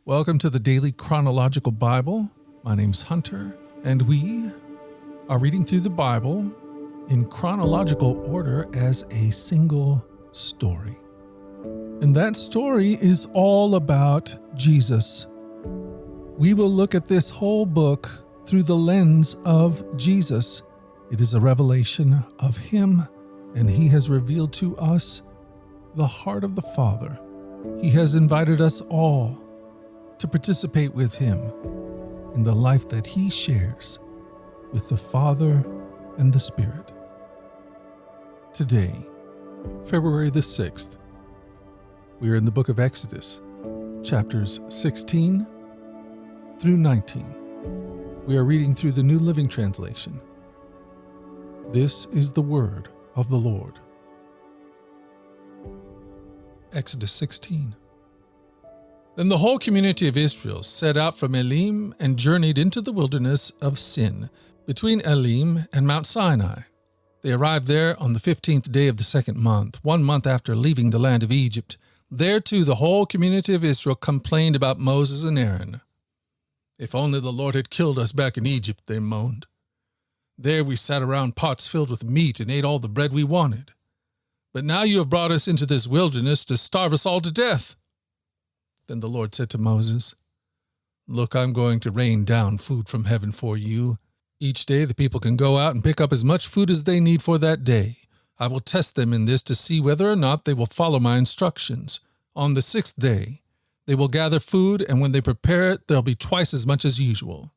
Welcome to the Daily Chronological Bible. My name's Hunter, and we are reading through the Bible in chronological order as a single story. And that story is all about Jesus. We will look at this whole book through the lens of Jesus. It is a revelation of Him, and He has revealed to us the heart of the Father. He has invited us all to participate with Him in the life that He shares with the Father and the Spirit. Today, February the 6th, we are in the book of Exodus, chapters 16 through 19. We are reading through the New Living Translation. This is the word of the Lord. Exodus 16. Then the whole community of Israel set out from Elim and journeyed into the wilderness of Sin, between Elim and Mount Sinai. They arrived there on the 15th day of the second month, 1 month after leaving the land of Egypt. There too the whole community of Israel complained about Moses and Aaron. "If only the Lord had killed us back in Egypt," they moaned. "There we sat around pots filled with meat and ate all the bread we wanted. But now you have brought us into this wilderness to starve us all to death." Then the Lord said to Moses, "Look, I'm going to rain down food from heaven for you. Each day the people can go out and pick up as much food as they need for that day. I will test them in this to see whether or not they will follow my instructions. On the 6th day, they will gather food, and when they prepare it, there'll be twice as much as usual."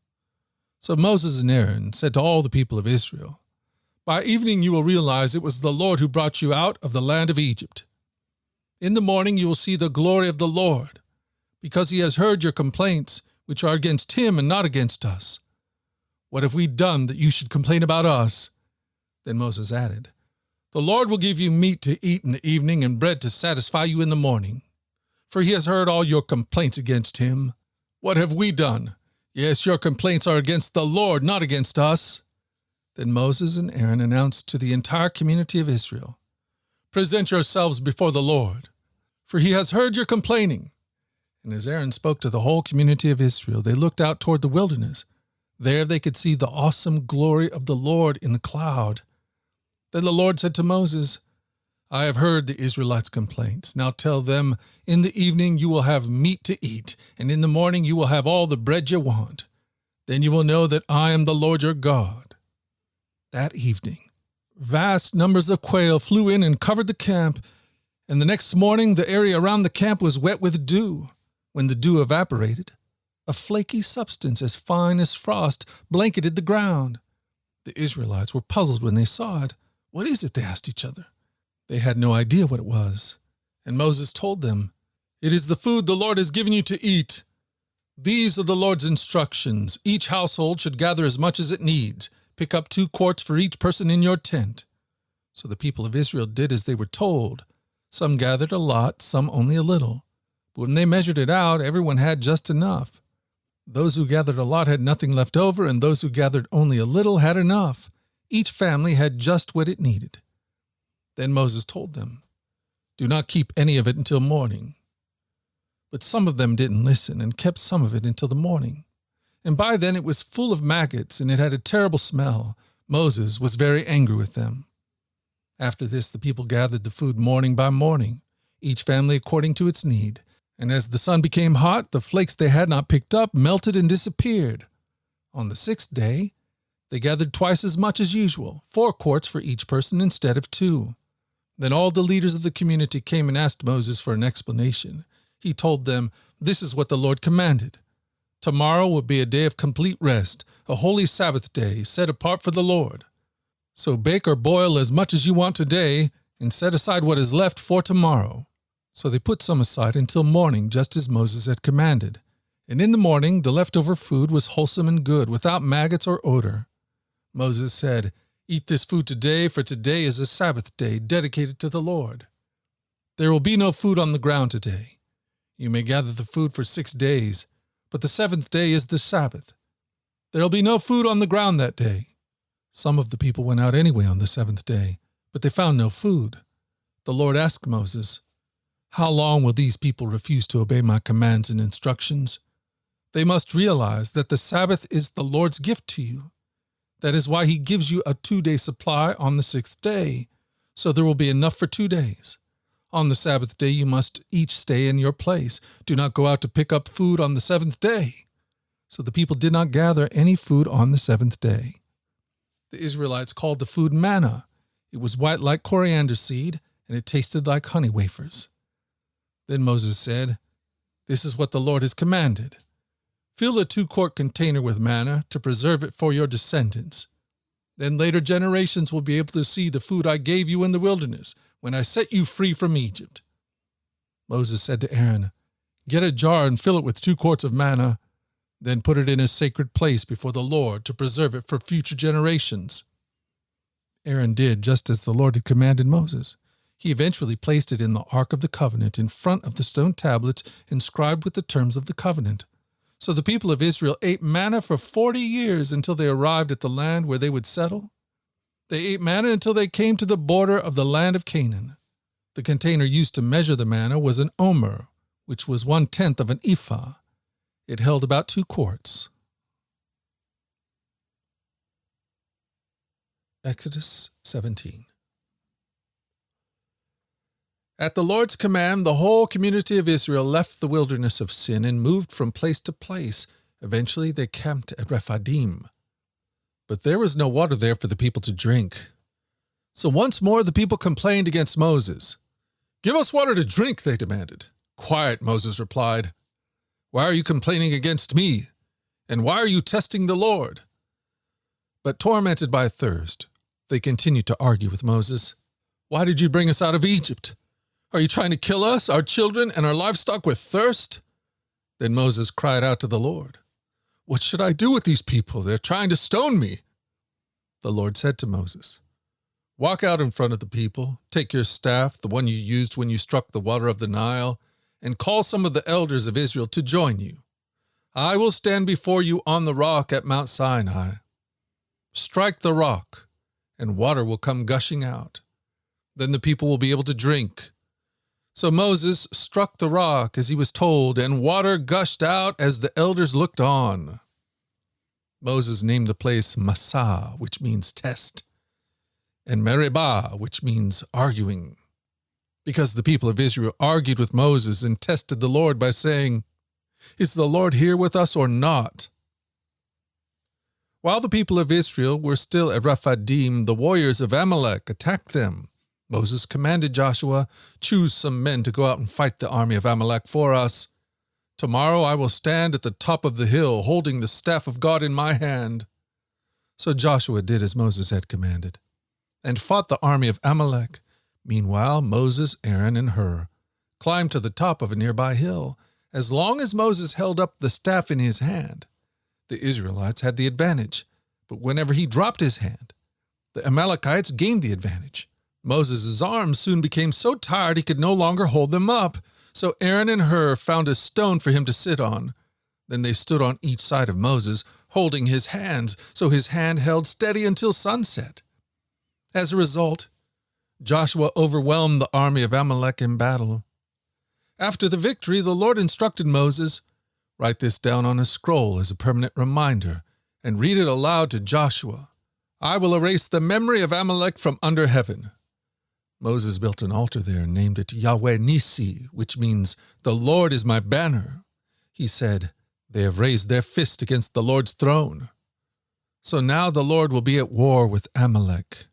So Moses and Aaron said to all the people of Israel, "By evening you will realize it was the Lord who brought you out of the land of Egypt. In the morning you will see the glory of the Lord, because He has heard your complaints, which are against Him and not against us. What have we done that you should complain about us?" Then Moses added, "The Lord will give you meat to eat in the evening and bread to satisfy you in the morning, for He has heard all your complaints against Him. What have we done? Yes, your complaints are against the Lord, not against us." Then Moses and Aaron announced to the entire community of Israel, "Present yourselves before the Lord, for He has heard your complaining." And as Aaron spoke to the whole community of Israel, they looked out toward the wilderness. There they could see the awesome glory of the Lord in the cloud. Then the Lord said to Moses, "I have heard the Israelites' complaints. Now tell them, in the evening you will have meat to eat, and in the morning you will have all the bread you want. Then you will know that I am the Lord your God." That evening, vast numbers of quail flew in and covered the camp, and the next morning the area around the camp was wet with dew. When the dew evaporated, a flaky substance as fine as frost blanketed the ground. The Israelites were puzzled when they saw it. "What is it?" they asked each other. They had no idea what it was. And Moses told them, "It is the food the Lord has given you to eat. These are the Lord's instructions. Each household should gather as much as it needs. Pick up 2 quarts for each person in your tent." So the people of Israel did as they were told. Some gathered a lot, some only a little. But when they measured it out, everyone had just enough. Those who gathered a lot had nothing left over, and those who gathered only a little had enough. Each family had just what it needed. Then Moses told them, "Do not keep any of it until morning." But some of them didn't listen and kept some of it until the morning. And by then it was full of maggots, and it had a terrible smell. Moses was very angry with them. After this, the people gathered the food morning by morning, each family according to its need. And as the sun became hot, the flakes they had not picked up melted and disappeared. On the 6th day, they gathered twice as much as usual, 4 quarts for each person instead of 2. Then all the leaders of the community came and asked Moses for an explanation. He told them, "This is what the Lord commanded. Tomorrow will be a day of complete rest, a holy Sabbath day set apart for the Lord. So bake or boil as much as you want today, and set aside what is left for tomorrow." So they put some aside until morning, just as Moses had commanded. And in the morning the leftover food was wholesome and good, without maggots or odor. Moses said, "Eat this food today, for today is a Sabbath day dedicated to the Lord. There will be no food on the ground today. You may gather the food for 6 days, but the 7th day is the Sabbath. There will be no food on the ground that day." Some of the people went out anyway on the 7th day, but they found no food. The Lord asked Moses, How long will these people refuse to obey my commands and instructions? They must realize that the Sabbath is the Lord's gift to you. That is why he gives you a 2-day supply on the 6th day, so there will be enough for 2 days. On the Sabbath day you must each stay in your place. Do not go out to pick up food on the 7th day. So the people did not gather any food on the 7th day. The Israelites called the food manna. It was white like coriander seed, and it tasted like honey wafers. Then Moses said, "This is what the Lord has commanded. Fill a 2-quart container with manna to preserve it for your descendants. Then later generations will be able to see the food I gave you in the wilderness when I set you free from Egypt." Moses said to Aaron, "Get a jar and fill it with 2 quarts of manna. Then put it in a sacred place before the Lord to preserve it for future generations." Aaron did just as the Lord had commanded Moses. He eventually placed it in the Ark of the Covenant in front of the stone tablets inscribed with the terms of the covenant. So the people of Israel ate manna for 40 years until they arrived at the land where they would settle. They ate manna until they came to the border of the land of Canaan. The container used to measure the manna was an omer, which was 1/10 of an ephah. It held about 2 quarts. Exodus 17. At the Lord's command, the whole community of Israel left the wilderness of Sin and moved from place to place. Eventually they camped at Rephidim. But there was no water there for the people to drink. So once more the people complained against Moses. "Give us water to drink," they demanded. "Quiet," Moses replied. "Why are you complaining against me? And why are you testing the Lord?" But tormented by thirst, they continued to argue with Moses. "Why did you bring us out of Egypt? Are you trying to kill us, our children, and our livestock with thirst?" Then Moses cried out to the Lord, "What should I do with these people? They're trying to stone me." The Lord said to Moses, "Walk out in front of the people, take your staff, the one you used when you struck the water of the Nile, and call some of the elders of Israel to join you. I will stand before you on the rock at Mount Sinai. Strike the rock, and water will come gushing out. Then the people will be able to drink." So Moses struck the rock as he was told, and water gushed out as the elders looked on. Moses named the place Massah, which means test, and Meribah, which means arguing, because the people of Israel argued with Moses and tested the Lord by saying, "Is the Lord here with us or not?" While the people of Israel were still at Rephidim, the warriors of Amalek attacked them. Moses commanded Joshua, "Choose some men to go out and fight the army of Amalek for us. Tomorrow I will stand at the top of the hill, holding the staff of God in my hand." So Joshua did as Moses had commanded, and fought the army of Amalek. Meanwhile, Moses, Aaron, and Hur climbed to the top of a nearby hill. As long as Moses held up the staff in his hand, the Israelites had the advantage. But whenever he dropped his hand, the Amalekites gained the advantage. Moses' arms soon became so tired he could no longer hold them up. So Aaron and Hur found a stone for him to sit on. Then they stood on each side of Moses, holding his hands, so his hand held steady until sunset. As a result, Joshua overwhelmed the army of Amalek in battle. After the victory, the Lord instructed Moses, "Write this down on a scroll as a permanent reminder, and read it aloud to Joshua. I will erase the memory of Amalek from under heaven." Moses built an altar there and named it Yahweh Nissi, which means, "The Lord is my banner." He said, "They have raised their fist against the Lord's throne." So now the Lord will be at war with Amalek,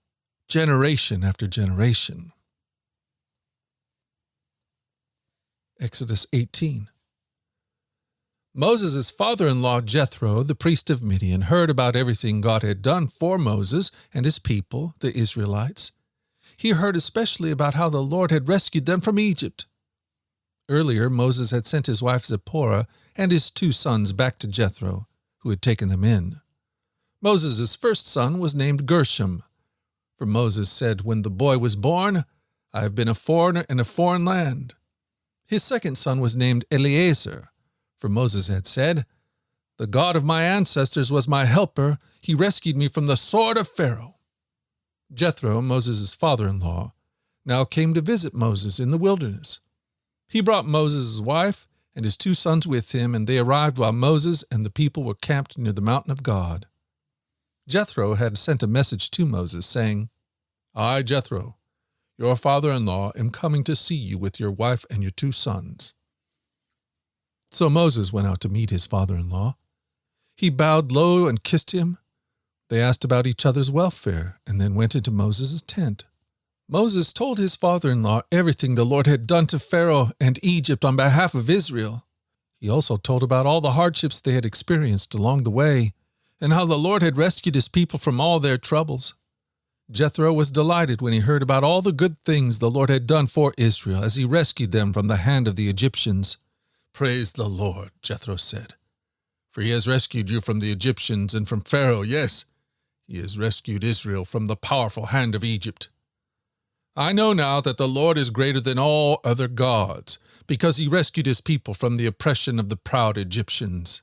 generation after generation. Exodus 18. Moses' father-in-law Jethro, the priest of Midian, heard about everything God had done for Moses and his people, the Israelites. He heard especially about how the Lord had rescued them from Egypt. Earlier, Moses had sent his wife Zipporah and his 2 sons back to Jethro, who had taken them in. Moses' first son was named Gershom, for Moses said, "When the boy was born, I have been a foreigner in a foreign land." His second son was named Eleazar, for Moses had said, "The God of my ancestors was my helper. He rescued me from the sword of Pharaoh." Jethro, Moses' father-in-law, now came to visit Moses in the wilderness. He brought Moses' wife and his 2 sons with him, and they arrived while Moses and the people were camped near the mountain of God. Jethro had sent a message to Moses, saying, I, Jethro, your father-in-law, am coming to see you with your wife and your 2 sons. So Moses went out to meet his father-in-law. He bowed low and kissed him. They asked about each other's welfare, and then went into Moses' tent. Moses told his father-in-law everything the Lord had done to Pharaoh and Egypt on behalf of Israel. He also told about all the hardships they had experienced along the way, and how the Lord had rescued his people from all their troubles. Jethro was delighted when he heard about all the good things the Lord had done for Israel as he rescued them from the hand of the Egyptians. Praise the Lord, Jethro said, for he has rescued you from the Egyptians and from Pharaoh. Yes, he has rescued Israel from the powerful hand of Egypt. I know now that the Lord is greater than all other gods, because he rescued his people from the oppression of the proud Egyptians.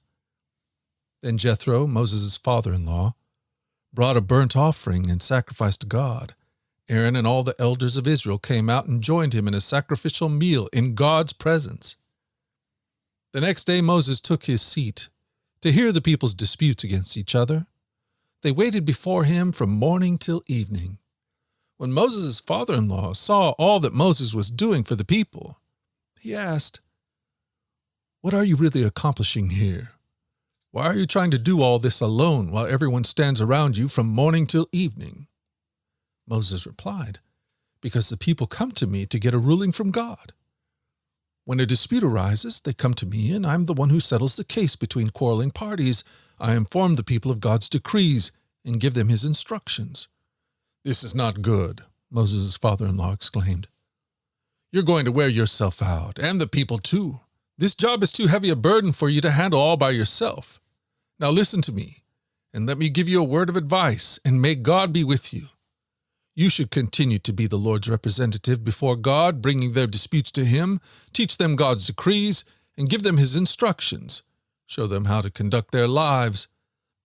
Then Jethro, Moses' father-in-law, brought a burnt offering and sacrifice to God. Aaron and all the elders of Israel came out and joined him in a sacrificial meal in God's presence. The next day Moses took his seat to hear the people's disputes against each other. They waited before him from morning till evening. When Moses' father-in-law saw all that Moses was doing for the people, he asked, What are you really accomplishing here? Why are you trying to do all this alone while everyone stands around you from morning till evening? Moses replied, Because the people come to me to get a ruling from God. When a dispute arises, they come to me, and I'm the one who settles the case between quarreling parties. I inform the people of God's decrees and give them his instructions. This is not good, Moses' father-in-law exclaimed. You're going to wear yourself out, and the people too. This job is too heavy a burden for you to handle all by yourself. Now listen to me, and let me give you a word of advice, and may God be with you. You should continue to be the Lord's representative before God, bringing their disputes to him, teach them God's decrees, and give them his instructions. Show them how to conduct their lives.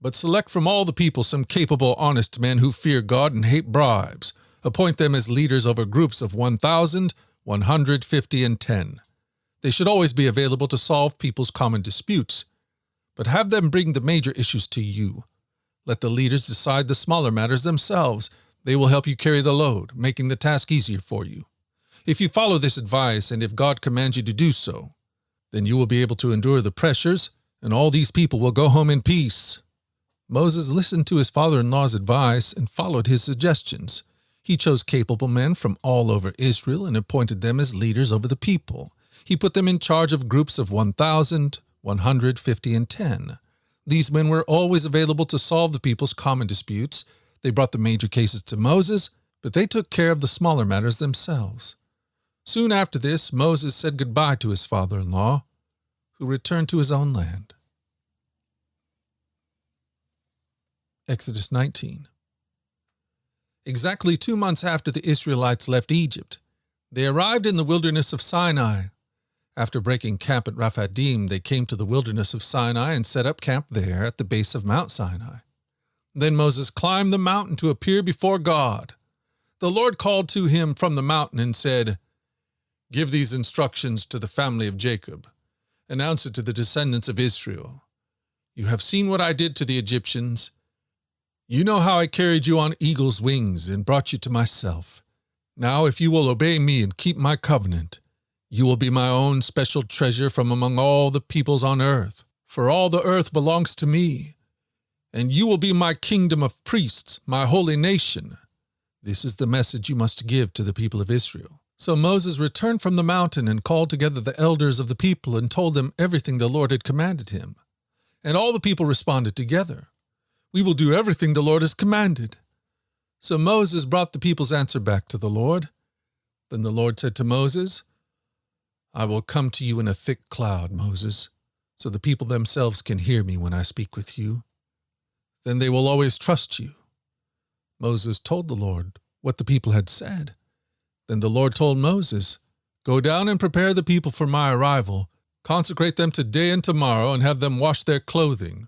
But select from all the people some capable, honest men who fear God and hate bribes. Appoint them as leaders over groups of 1,000, 150, and 10. They should always be available to solve people's common disputes. But have them bring the major issues to you. Let the leaders decide the smaller matters themselves. They will help you carry the load, making the task easier for you. If you follow this advice, and if God commands you to do so, then you will be able to endure the pressures, and all these people will go home in peace. Moses listened to his father-in-law's advice and followed his suggestions. He chose capable men from all over Israel and appointed them as leaders over the people. He put them in charge of groups of 1,000, 150, and 10. These men were always available to solve the people's common disputes. They brought the major cases to Moses, but they took care of the smaller matters themselves. Soon after this, Moses said goodbye to his father-in-law, who returned to his own land. Exodus 19. Exactly 2 months after the Israelites left Egypt, they arrived in the wilderness of Sinai. After breaking camp at Rephidim, they came to the wilderness of Sinai and set up camp there at the base of Mount Sinai. Then Moses climbed the mountain to appear before God. The Lord called to him from the mountain and said, Give these instructions to the family of Jacob. Announce it to the descendants of Israel. You have seen what I did to the Egyptians. You know how I carried you on eagle's wings and brought you to myself. Now, if you will obey me and keep my covenant, you will be my own special treasure from among all the peoples on earth, for all the earth belongs to me. And you will be my kingdom of priests, my holy nation. This is the message you must give to the people of Israel. So Moses returned from the mountain and called together the elders of the people and told them everything the Lord had commanded him. And all the people responded together, We will do everything the Lord has commanded. So Moses brought the people's answer back to the Lord. Then the Lord said to Moses, I will come to you in a thick cloud, Moses, so the people themselves can hear me when I speak with you. Then they will always trust you. Moses told the Lord what the people had said. Then the Lord told Moses, Go down and prepare the people for my arrival. Consecrate them today and tomorrow and have them wash their clothing.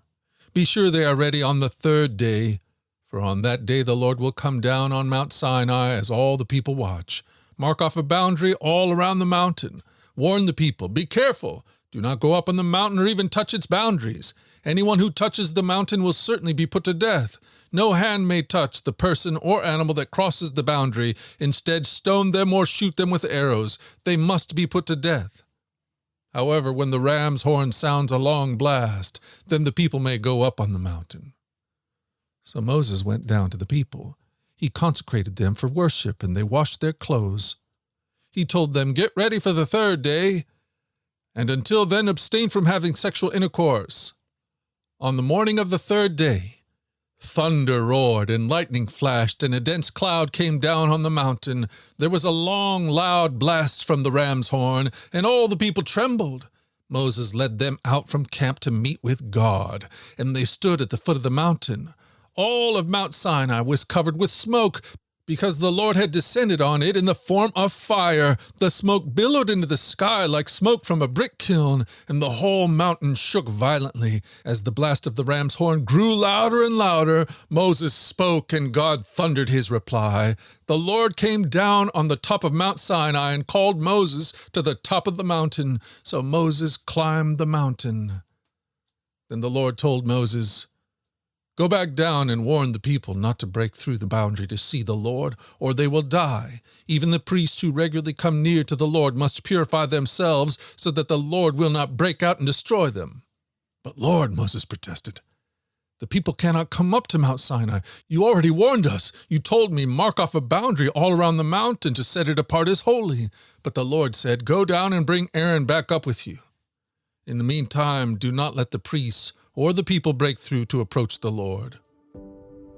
Be sure they are ready on the 3rd day, for on that day the Lord will come down on Mount Sinai as all the people watch. Mark off a boundary all around the mountain. Warn the people, be careful. Do not go up on the mountain or even touch its boundaries. Anyone who touches the mountain will certainly be put to death. No hand may touch the person or animal that crosses the boundary. Instead, stone them or shoot them with arrows. They must be put to death. However, when the ram's horn sounds a long blast, then the people may go up on the mountain." So Moses went down to the people. He consecrated them for worship, and they washed their clothes. He told them, "Get ready for the third day, and until then abstain from having sexual intercourse." On the morning of the third day, thunder roared and lightning flashed, and a dense cloud came down on the mountain. There was a long, loud blast from the ram's horn, and all the people trembled. Moses led them out from camp to meet with God, and they stood at the foot of the mountain. All of Mount Sinai was covered with smoke, because the Lord had descended on it in the form of fire. The smoke billowed into the sky like smoke from a brick kiln, and the whole mountain shook violently. As the blast of the ram's horn grew louder and louder, Moses spoke, and God thundered his reply. The Lord came down on the top of Mount Sinai and called Moses to the top of the mountain. So Moses climbed the mountain. Then the Lord told Moses, "Go back down and warn the people not to break through the boundary to see the Lord, or they will die. Even the priests who regularly come near to the Lord must purify themselves so that the Lord will not break out and destroy them." "But Lord," Moses protested, "the people cannot come up to Mount Sinai. You already warned us. You told me, mark off a boundary all around the mountain to set it apart as holy." But the Lord said, "Go down and bring Aaron back up with you. In the meantime, do not let the priests or the people break through to approach the Lord,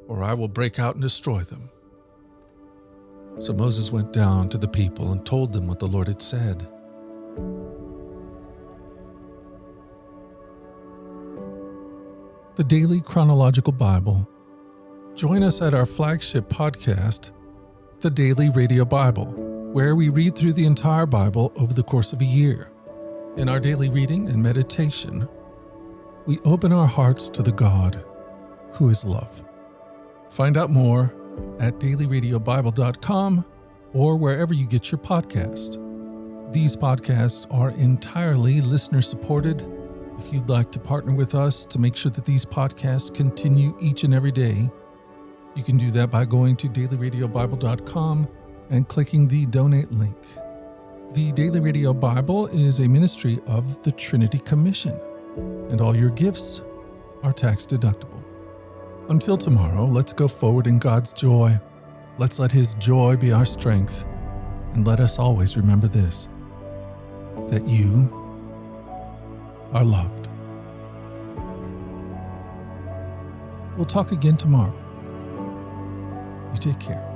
or I will break out and destroy them." So Moses went down to the people and told them what the Lord had said. The Daily Chronological Bible. Join us at our flagship podcast, The Daily Radio Bible, where we read through the entire Bible over the course of a year. In our daily reading and meditation, we open our hearts to the God who is love. Find out more at dailyradiobible.com or wherever you get your podcast. These podcasts are entirely listener-supported. If you'd like to partner with us to make sure that these podcasts continue each and every day, you can do that by going to dailyradiobible.com and clicking the donate link. The Daily Radio Bible is a ministry of the Trinity Commission, and all your gifts are tax deductible. Until tomorrow, let's go forward in God's joy. Let's let His joy be our strength, and let us always remember this, that you are loved. We'll talk again tomorrow. You take care.